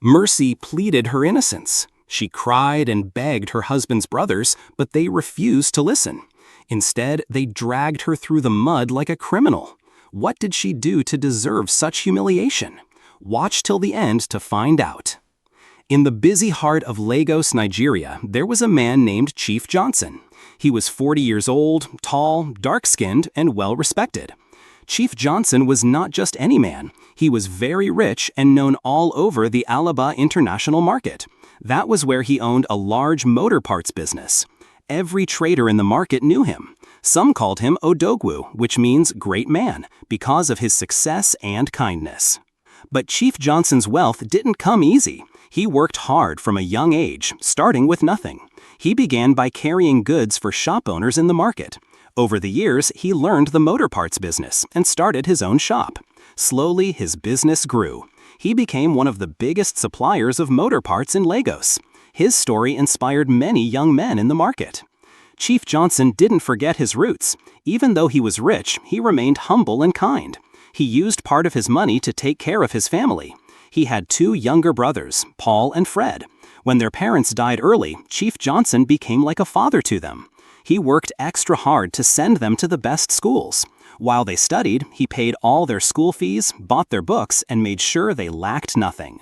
Mercy pleaded her innocence. She cried and begged her husband's brothers, but they refused to listen. Instead, they dragged her through the mud like a criminal. What did she do to deserve such humiliation? Watch till the end to find out. In the busy heart of Lagos, Nigeria, there was a man named Chief Johnson. He was 40 years old, tall, dark-skinned, and well-respected. Chief Johnson was not just any man. He was very rich and known all over the Alaba International Market. That was where he owned a large motor parts business. Every trader in the market knew him. Some called him Odogwu, which means great man, because of his success and kindness. But Chief Johnson's wealth didn't come easy. He worked hard from a young age, starting with nothing. He began by carrying goods for shop owners in the market. Over the years, he learned the motor parts business and started his own shop. Slowly, his business grew. He became one of the biggest suppliers of motor parts in Lagos. His story inspired many young men in the market. Chief Johnson didn't forget his roots. Even though he was rich, he remained humble and kind. He used part of his money to take care of his family. He had two younger brothers, Paul and Fred. When their parents died early, Chief Johnson became like a father to them. He worked extra hard to send them to the best schools. While they studied, he paid all their school fees, bought their books, and made sure they lacked nothing.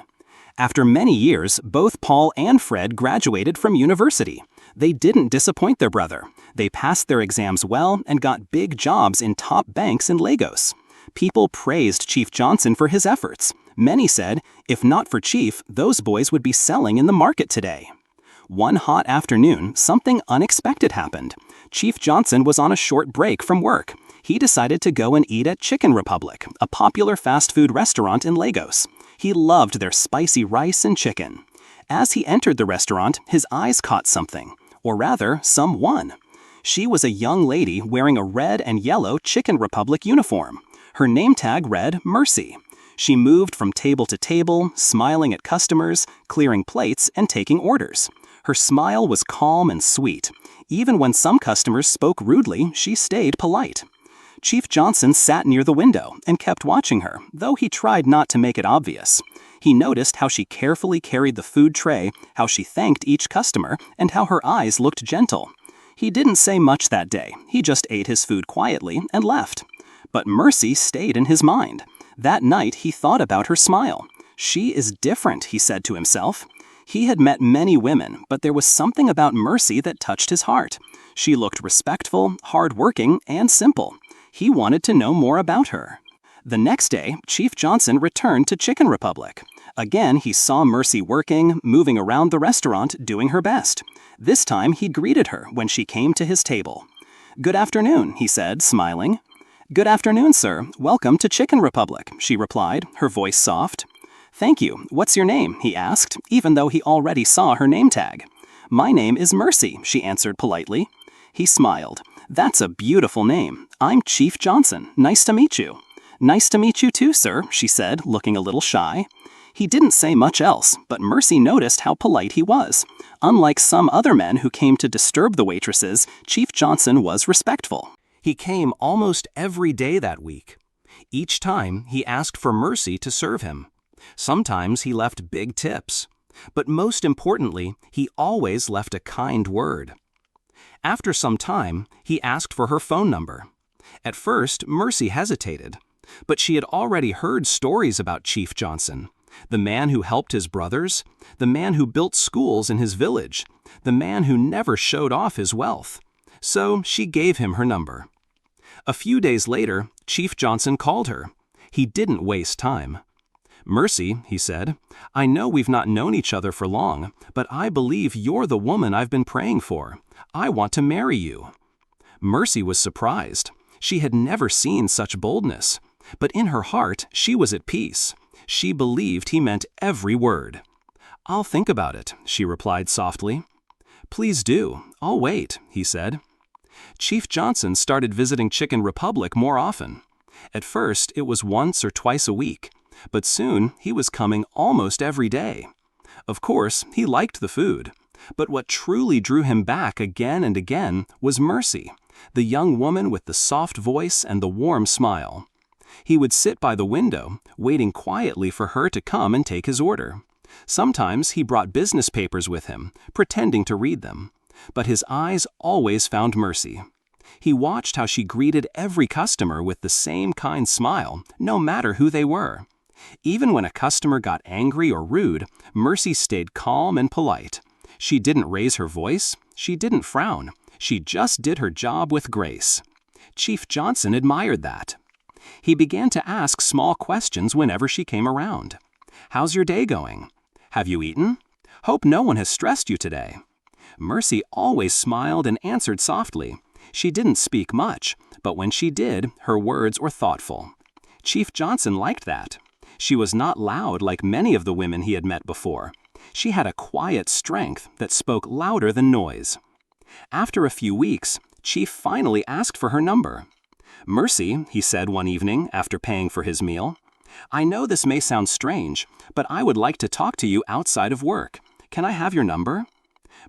After many years, both Paul and Fred graduated from university. They didn't disappoint their brother. They passed their exams well and got big jobs in top banks in Lagos. People praised Chief Johnson for his efforts. Many said, if not for Chief, those boys would be selling in the market today. One hot afternoon, something unexpected happened. Chief Johnson was on a short break from work. He decided to go and eat at Chicken Republic, a popular fast food restaurant in Lagos. He loved their spicy rice and chicken. As he entered the restaurant, his eyes caught something, or rather, someone. She was a young lady wearing a red and yellow Chicken Republic uniform. Her name tag read Mercy. She moved from table to table, smiling at customers, clearing plates, and taking orders. Her smile was calm and sweet. Even when some customers spoke rudely, she stayed polite. Chief Johnson sat near the window and kept watching her, though he tried not to make it obvious. He noticed how she carefully carried the food tray, how she thanked each customer, and how her eyes looked gentle. He didn't say much that day. He just ate his food quietly and left. But Mercy stayed in his mind. That night, he thought about her smile. She is different, he said to himself. He had met many women, but there was something about Mercy that touched his heart. She looked respectful, hardworking, and simple. He wanted to know more about her. The next day, Chief Johnson returned to Chicken Republic. Again, he saw Mercy working, moving around the restaurant, doing her best. This time, he greeted her when she came to his table. "Good afternoon," he said, smiling. "Good afternoon, sir. Welcome to Chicken Republic," she replied, her voice soft. "Thank you. What's your name?" he asked, even though he already saw her name tag. "My name is Mercy," she answered politely. He smiled. "That's a beautiful name. I'm Chief Johnson. Nice to meet you." "Nice to meet you too, sir," she said, looking a little shy. He didn't say much else, but Mercy noticed how polite he was. Unlike some other men who came to disturb the waitresses, Chief Johnson was respectful. He came almost every day that week. Each time, he asked for Mercy to serve him. Sometimes he left big tips. But most importantly, he always left a kind word. After some time, he asked for her phone number. At first, Mercy hesitated. But she had already heard stories about Chief Johnson. The man who helped his brothers, the man who built schools in his village, the man who never showed off his wealth. So she gave him her number. A few days later, Chief Johnson called her. He didn't waste time. "Mercy," he said, "I know we've not known each other for long, but I believe you're the woman I've been praying for. I want to marry you." Mercy was surprised. She had never seen such boldness. But in her heart, she was at peace. She believed he meant every word. "I'll think about it," she replied softly. "Please do. I'll wait," he said. Chief Johnson started visiting Chicken Republic more often. At first, it was once or twice a week, but soon he was coming almost every day. Of course, he liked the food, but what truly drew him back again and again was Mercy, the young woman with the soft voice and the warm smile. He would sit by the window, waiting quietly for her to come and take his order. Sometimes he brought business papers with him, pretending to read them. But his eyes always found Mercy. He watched how she greeted every customer with the same kind smile, no matter who they were. Even when a customer got angry or rude, Mercy stayed calm and polite. She didn't raise her voice, she didn't frown, she just did her job with grace. Chief Johnson admired that. He began to ask small questions whenever she came around. "How's your day going? Have you eaten? Hope no one has stressed you today." Mercy always smiled and answered softly. She didn't speak much, but when she did, her words were thoughtful. Chief Johnson liked that. She was not loud like many of the women he had met before. She had a quiet strength that spoke louder than noise. After a few weeks, Chief finally asked for her number. "Mercy," he said one evening after paying for his meal, "I know this may sound strange, but I would like to talk to you outside of work. Can I have your number?"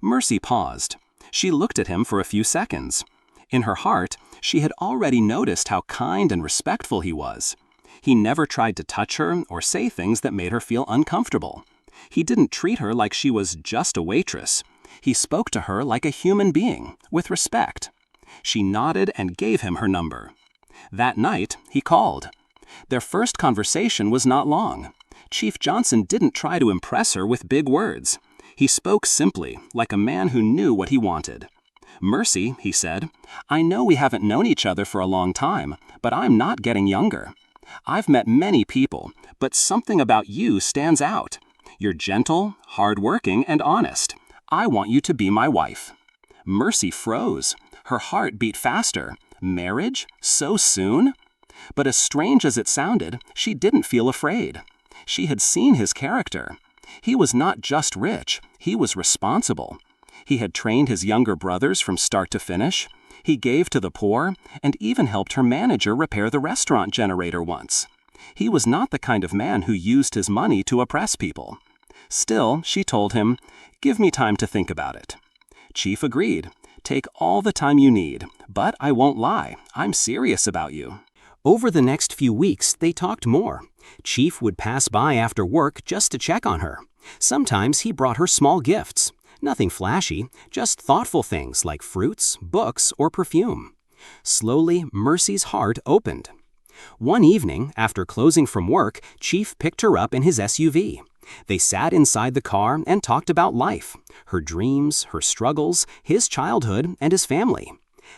Mercy paused. She looked at him for a few seconds. In her heart, she had already noticed how kind and respectful he was. He never tried to touch her or say things that made her feel uncomfortable. He didn't treat her like she was just a waitress. He spoke to her like a human being, with respect. She nodded and gave him her number. That night, he called. Their first conversation was not long. Chief Johnson didn't try to impress her with big words. He spoke simply, like a man who knew what he wanted. "Mercy," he said, "I know we haven't known each other for a long time, but I'm not getting younger. I've met many people, but something about you stands out. You're gentle, hardworking, and honest. I want you to be my wife." Mercy froze. Her heart beat faster. Marriage? So soon? But as strange as it sounded, she didn't feel afraid. She had seen his character. He was not just rich, he was responsible. He had trained his younger brothers from start to finish. He gave to the poor, and even helped her manager repair the restaurant generator once. He was not the kind of man who used his money to oppress people. Still, she told him, "Give me time to think about it." Chief agreed. "Take all the time you need, but I won't lie, I'm serious about you." Over the next few weeks, they talked more. Chief would pass by after work just to check on her. Sometimes he brought her small gifts. Nothing flashy, just thoughtful things like fruits, books, or perfume. Slowly, Mercy's heart opened. One evening, after closing from work, Chief picked her up in his SUV. They sat inside the car and talked about life, her dreams, her struggles, his childhood, and his family.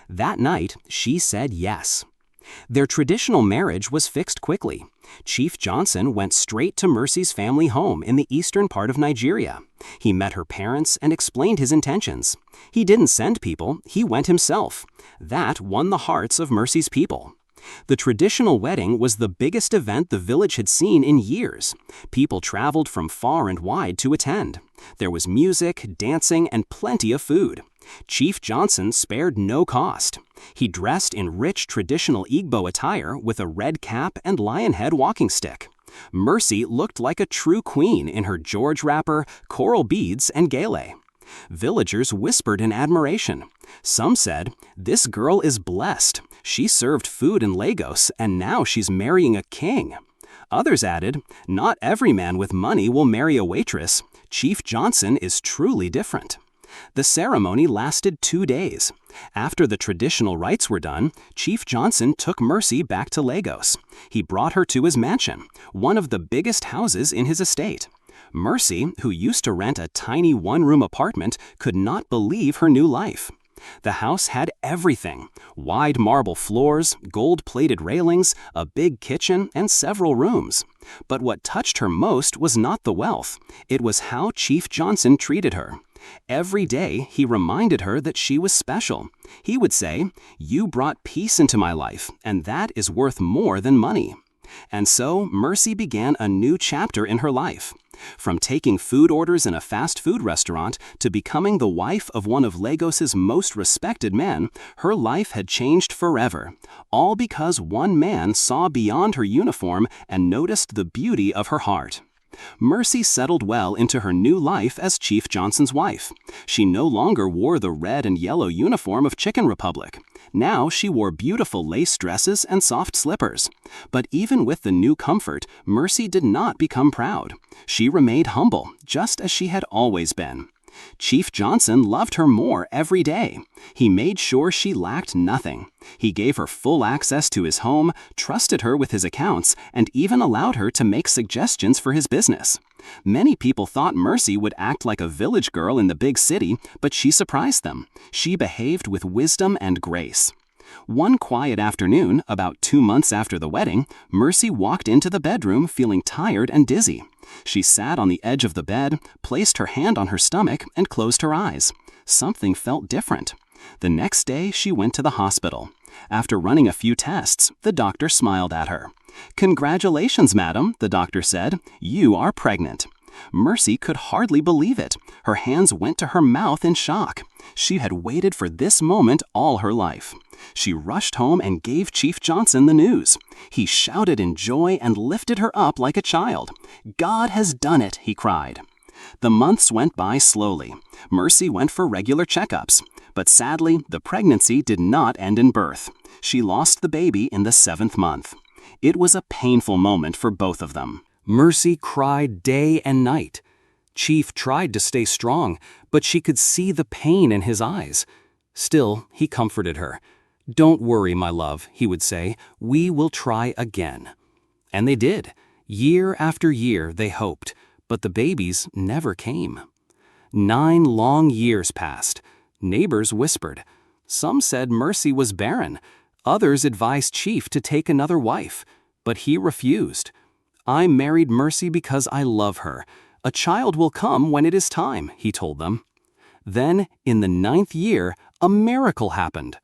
That night, she said yes. Their traditional marriage was fixed quickly. Chief Johnson went straight to Mercy's family home in the eastern part of Nigeria. He met her parents and explained his intentions. He didn't send people, he went himself. That won the hearts of Mercy's people. The traditional wedding was the biggest event the village had seen in years. People traveled from far and wide to attend. There was music, dancing, and plenty of food. Chief Johnson spared no cost. He dressed in rich traditional Igbo attire with a red cap and lion head walking stick. Mercy looked like a true queen in her George wrapper, coral beads, and gele. Villagers whispered in admiration. Some said, "This girl is blessed. She served food in Lagos, and now she's marrying a king." Others added, "Not every man with money will marry a waitress. Chief Johnson is truly different." The ceremony lasted 2 days. After the traditional rites were done, Chief Johnson took Mercy back to Lagos. He brought her to his mansion, one of the biggest houses in his estate. Mercy, who used to rent a tiny one-room apartment, could not believe her new life. The house had everything: wide marble floors, gold-plated railings, a big kitchen, and several rooms. But what touched her most was not the wealth. It was how Chief Johnson treated her. Every day, he reminded her that she was special. He would say, "You brought peace into my life, and that is worth more than money." And so, Mercy began a new chapter in her life. From taking food orders in a fast food restaurant to becoming the wife of one of Lagos's most respected men, her life had changed forever. All because one man saw beyond her uniform and noticed the beauty of her heart. Mercy settled well into her new life as Chief Johnson's wife. She no longer wore the red and yellow uniform of Chicken Republic. Now she wore beautiful lace dresses and soft slippers. But even with the new comfort, Mercy did not become proud. She remained humble, just as she had always been. Chief Johnson loved her more every day. He made sure she lacked nothing. He gave her full access to his home, trusted her with his accounts, and even allowed her to make suggestions for his business. Many people thought Mercy would act like a village girl in the big city, but she surprised them. She behaved with wisdom and grace. One quiet afternoon, about 2 months after the wedding, Mercy walked into the bedroom feeling tired and dizzy. She sat on the edge of the bed, placed her hand on her stomach, and closed her eyes. Something felt different. The next day, she went to the hospital. After running a few tests, the doctor smiled at her. "Congratulations, madam," the doctor said. "You are pregnant." Mercy could hardly believe it. Her hands went to her mouth in shock. She had waited for this moment all her life. She rushed home and gave Chief Johnson the news. He shouted in joy and lifted her up like a child. "God has done it," he cried. The months went by slowly. Mercy went for regular checkups. But sadly, the pregnancy did not end in birth. She lost the baby in the 7th month. It was a painful moment for both of them. Mercy cried day and night. Chief tried to stay strong, but she could see the pain in his eyes. Still, he comforted her. "Don't worry, my love," he would say. "We will try again." And they did. Year after year they hoped, but the babies never came. 9 long years passed. Neighbors whispered. Some said Mercy was barren. Others advised Chief to take another wife, but he refused. "I married Mercy because I love her. A child will come when it is time," he told them. Then, in the 9th year, a miracle happened.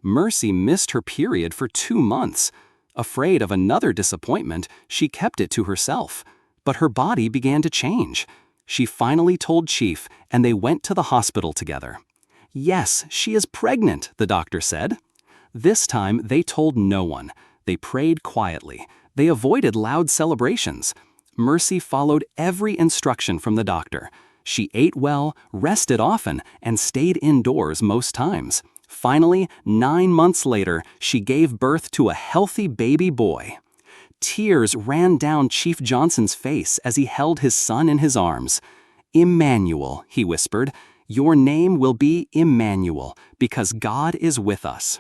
Mercy missed her period for 2 months. Afraid of another disappointment, she kept it to herself. But her body began to change. She finally told Chief, and they went to the hospital together. "Yes, she is pregnant," the doctor said. This time, they told no one. They prayed quietly. They avoided loud celebrations. Mercy followed every instruction from the doctor. She ate well, rested often, and stayed indoors most times. Finally, 9 months later, she gave birth to a healthy baby boy. Tears ran down Chief Johnson's face as he held his son in his arms. "Emmanuel," he whispered, "your name will be Emmanuel, because God is with us."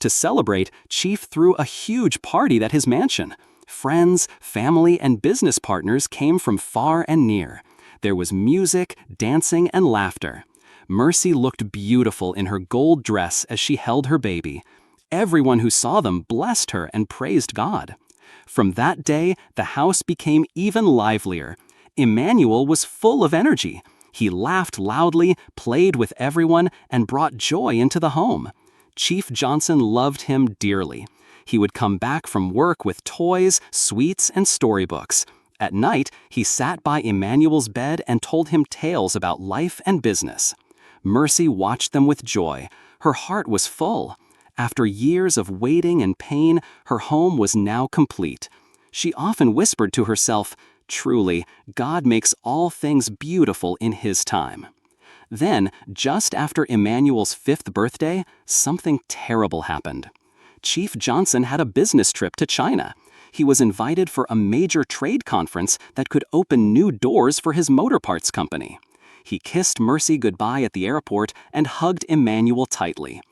To celebrate, Chief threw a huge party at his mansion. Friends, family, and business partners came from far and near. There was music, dancing, and laughter. Mercy looked beautiful in her gold dress as she held her baby. Everyone who saw them blessed her and praised God. From that day, the house became even livelier. Emmanuel was full of energy. He laughed loudly, played with everyone, and brought joy into the home. Chief Johnson loved him dearly. He would come back from work with toys, sweets, and storybooks. At night, he sat by Emmanuel's bed and told him tales about life and business. Mercy watched them with joy. Her heart was full. After years of waiting and pain, her home was now complete. She often whispered to herself, "Truly, God makes all things beautiful in His time." Then, just after Emmanuel's 5th birthday, something terrible happened. Chief Johnson had a business trip to China. He was invited for a major trade conference that could open new doors for his motor parts company. He kissed Mercy goodbye at the airport and hugged Emmanuel tightly.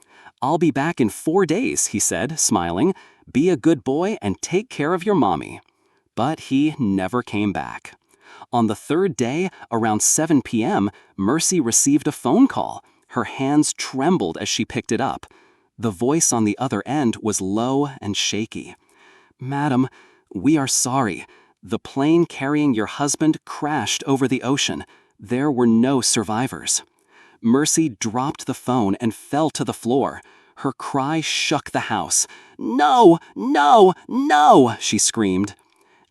"I'll be back in 4 days," he said, smiling. "Be a good boy and take care of your mommy." But he never came back. On the 3rd day, around 7 p.m., Mercy received a phone call. Her hands trembled as she picked it up. The voice on the other end was low and shaky. "Madam, we are sorry. The plane carrying your husband crashed over the ocean. There were no survivors." Mercy dropped the phone and fell to the floor. Her cry shook the house. "No, no, no!" she screamed.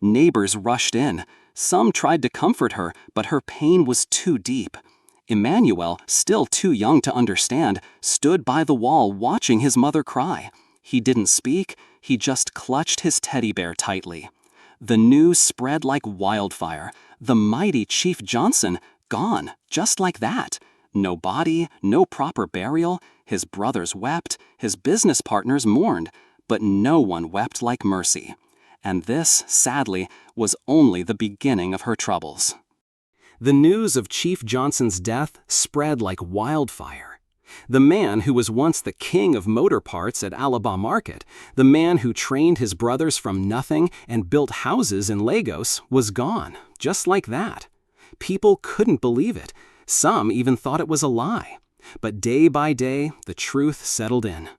Neighbors rushed in. Some tried to comfort her, but her pain was too deep. Emmanuel, still too young to understand, stood by the wall watching his mother cry. He didn't speak, he just clutched his teddy bear tightly. The news spread like wildfire. The mighty Chief Johnson, gone, just like that. No body, no proper burial. His brothers wept, his business partners mourned, but no one wept like Mercy. And this, sadly, was only the beginning of her troubles. The news of Chief Johnson's death spread like wildfire. The man who was once the king of motor parts at Alabama Market, the man who trained his brothers from nothing and built houses in Lagos, was gone, just like that. People couldn't believe it. Some even thought it was a lie. But day by day, the truth settled in.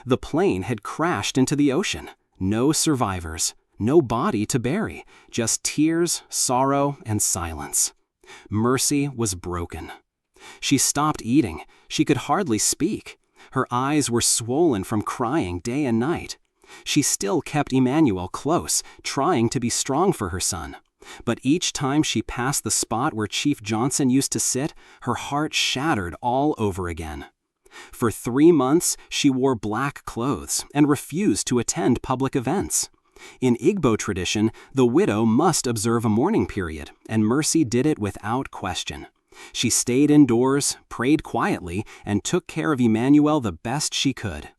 The plane had crashed into the ocean. No survivors, no body to bury, just tears, sorrow, and silence. Mercy was broken. She stopped eating. She could hardly speak. Her eyes were swollen from crying day and night. She still kept Emmanuel close, trying to be strong for her son. But each time she passed the spot where Chief Johnson used to sit, her heart shattered all over again. For 3 months, she wore black clothes and refused to attend public events. In Igbo tradition, the widow must observe a mourning period, and Mercy did it without question. She stayed indoors, prayed quietly, and took care of Emmanuel the best she could.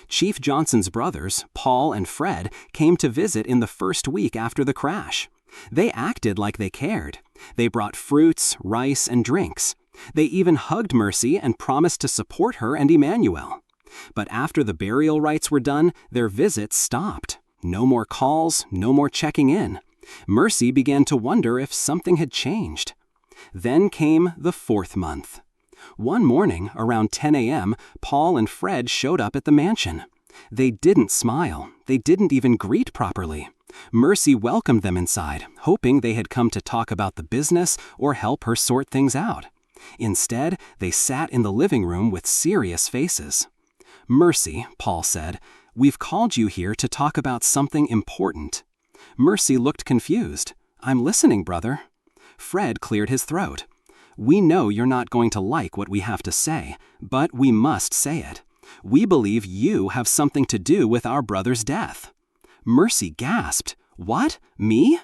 Chief Johnson's brothers, Paul and Fred, came to visit in the first week after the crash. They acted like they cared. They brought fruits, rice, and drinks. They even hugged Mercy and promised to support her and Emmanuel. But after the burial rites were done, their visits stopped. No more calls, no more checking in. Mercy began to wonder if something had changed. Then came the 4th month. One morning, around 10 a.m., Paul and Fred showed up at the mansion. They didn't smile. They didn't even greet properly. Mercy welcomed them inside, hoping they had come to talk about the business or help her sort things out. Instead, they sat in the living room with serious faces. "Mercy," Paul said, "we've called you here to talk about something important." Mercy looked confused. "I'm listening, brother." Fred cleared his throat. "We know you're not going to like what we have to say, but we must say it. We believe you have something to do with our brother's death." Mercy gasped. "What? Me?"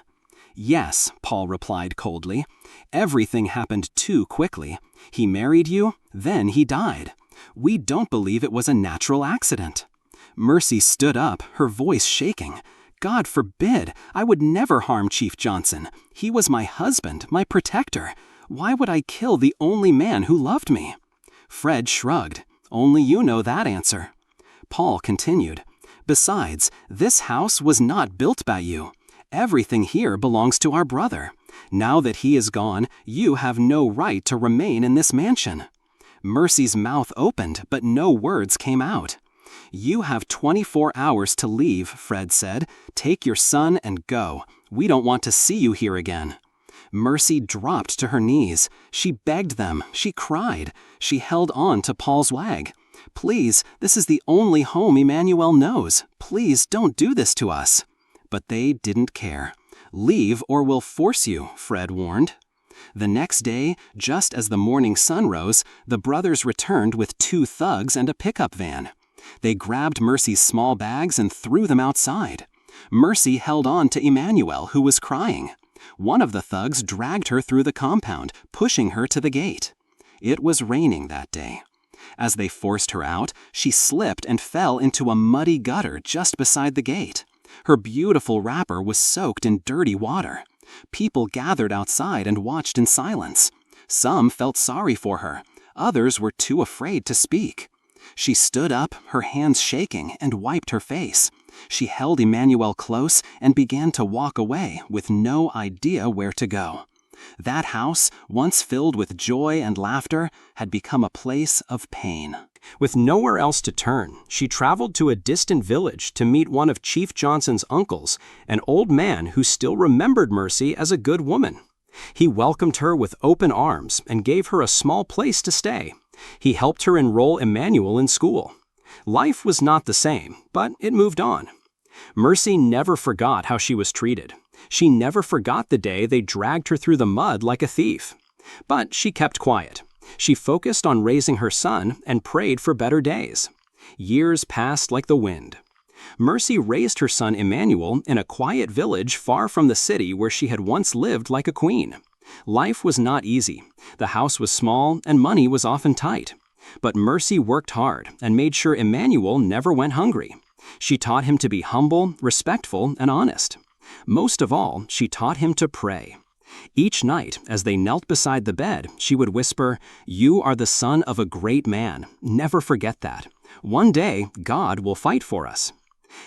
"Yes," Paul replied coldly. "Everything happened too quickly. He married you, then he died. We don't believe it was a natural accident." Mercy stood up, her voice shaking. "God forbid! I would never harm Chief Johnson. He was my husband, my protector. Why would I kill the only man who loved me?" Fred shrugged. "Only you know that answer." Paul continued. "Besides, this house was not built by you. Everything here belongs to our brother. Now that he is gone, you have no right to remain in this mansion." Mercy's mouth opened, but no words came out. "You have 24 hours to leave," Fred said. "Take your son and go. We don't want to see you here again." Mercy dropped to her knees. She begged them. She cried. She held on to Paul's leg. "Please, this is the only home Emmanuel knows. Please don't do this to us." But they didn't care. "Leave or we'll force you," Fred warned. The next day, just as the morning sun rose, the brothers returned with 2 thugs and a pickup van. They grabbed Mercy's small bags and threw them outside. Mercy held on to Emmanuel, who was crying. One of the thugs dragged her through the compound, pushing her to the gate. It was raining that day. As they forced her out, she slipped and fell into a muddy gutter just beside the gate. Her beautiful wrapper was soaked in dirty water. People gathered outside and watched in silence. Some felt sorry for her. Others were too afraid to speak. She stood up, her hands shaking, and wiped her face. She held Emmanuel close and began to walk away with no idea where to go. That house, once filled with joy and laughter, had become a place of pain. With nowhere else to turn, she traveled to a distant village to meet one of Chief Johnson's uncles, an old man who still remembered Mercy as a good woman. He welcomed her with open arms and gave her a small place to stay. He helped her enroll Emmanuel in school. Life was not the same, but it moved on. Mercy never forgot how she was treated. She never forgot the day they dragged her through the mud like a thief. But she kept quiet. She focused on raising her son and prayed for better days. Years passed like the wind. Mercy raised her son Emmanuel in a quiet village far from the city where she had once lived like a queen. Life was not easy. The house was small and money was often tight. But Mercy worked hard and made sure Emmanuel never went hungry. She taught him to be humble, respectful, and honest. Most of all, she taught him to pray. Each night, as they knelt beside the bed, she would whisper, "You are the son of a great man. Never forget that. One day, God will fight for us."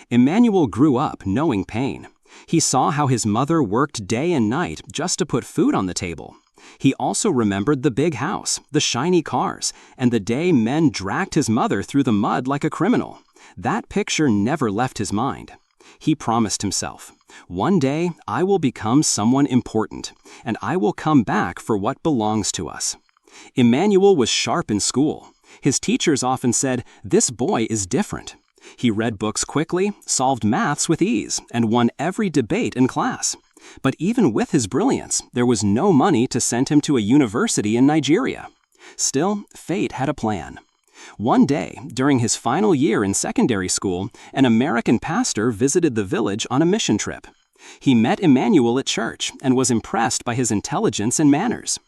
Emmanuel grew up knowing pain. He saw how his mother worked day and night just to put food on the table. He also remembered the big house, the shiny cars, and the day men dragged his mother through the mud like a criminal. That picture never left his mind. He promised himself, "One day I will become someone important, and I will come back for what belongs to us." Emmanuel was sharp in school. His teachers often said, "This boy is different." He read books quickly, solved maths with ease, and won every debate in class. But even with his brilliance, there was no money to send him to a university in Nigeria. Still, fate had a plan. One day, during his final year in secondary school, an American pastor visited the village on a mission trip. He met Emmanuel at church and was impressed by his intelligence and manners.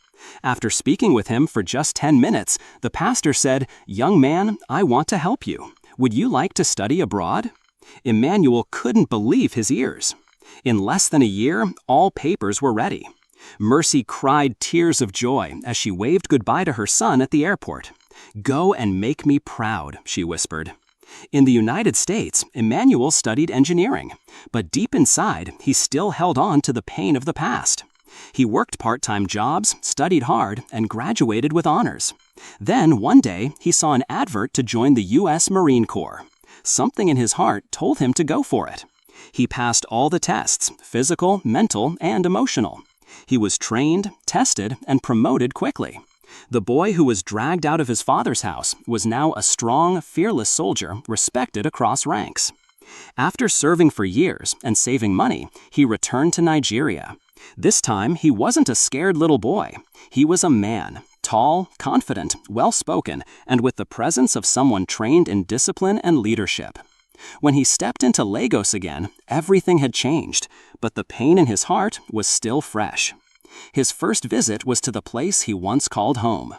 After speaking with him for just 10 minutes, the pastor said, "Young man, I want to help you. Would you like to study abroad?" Emmanuel couldn't believe his ears. In less than a year, all papers were ready. Mercy cried tears of joy as she waved goodbye to her son at the airport. "Go and make me proud," she whispered. In the United States, Emmanuel studied engineering, but deep inside, he still held on to the pain of the past. He worked part-time jobs, studied hard, and graduated with honors. Then, one day, he saw an advert to join the U.S. Marine Corps. Something in his heart told him to go for it. He passed all the tests, physical, mental, and emotional. He was trained, tested, and promoted quickly. The boy who was dragged out of his father's house was now a strong, fearless soldier respected across ranks. After serving for years and saving money, he returned to Nigeria. This time, he wasn't a scared little boy. He was a man, tall, confident, well-spoken, and with the presence of someone trained in discipline and leadership. When he stepped into Lagos again, everything had changed, but the pain in his heart was still fresh. His first visit was to the place he once called home.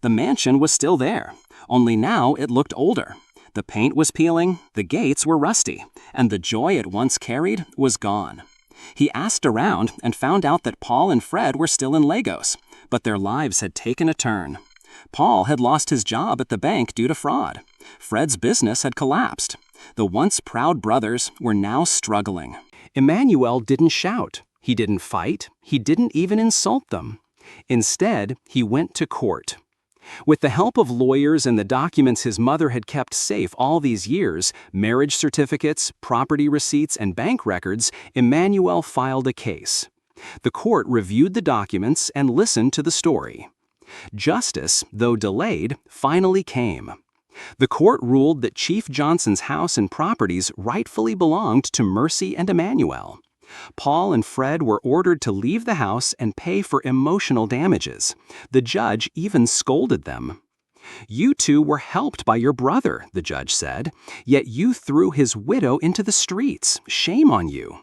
The mansion was still there, only now it looked older. The paint was peeling, the gates were rusty, and the joy it once carried was gone. He asked around and found out that Paul and Fred were still in Lagos, but their lives had taken a turn. Paul had lost his job at the bank due to fraud. Fred's business had collapsed. The once proud brothers were now struggling. Emmanuel didn't shout. He didn't fight. He didn't even insult them. Instead, he went to court. With the help of lawyers and the documents his mother had kept safe all these years, marriage certificates, property receipts, and bank records, Emmanuel filed a case. The court reviewed the documents and listened to the story. Justice, though delayed, finally came. The court ruled that Chief Johnson's house and properties rightfully belonged to Mercy and Emmanuel. Paul and Fred were ordered to leave the house and pay for emotional damages. The judge even scolded them. "You two were helped by your brother," the judge said, "yet you threw his widow into the streets. Shame on you."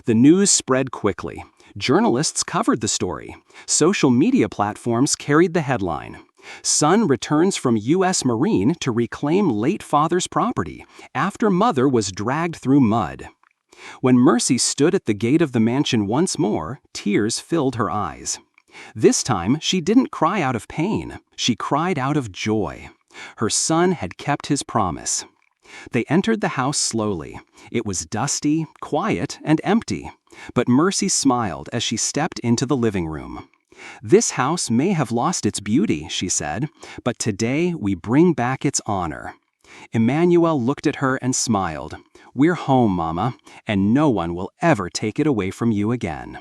The news spread quickly. Journalists covered the story. Social media platforms carried the headline. "Son returns from U.S. Marine to reclaim late father's property after mother was dragged through mud." When Mercy stood at the gate of the mansion once more, tears filled her eyes. This time, she didn't cry out of pain. She cried out of joy. Her son had kept his promise. They entered the house slowly. It was dusty, quiet, and empty. But Mercy smiled as she stepped into the living room. "This house may have lost its beauty," she said, "but today we bring back its honor." Emmanuel looked at her and smiled. "We're home, Mama, and no one will ever take it away from you again."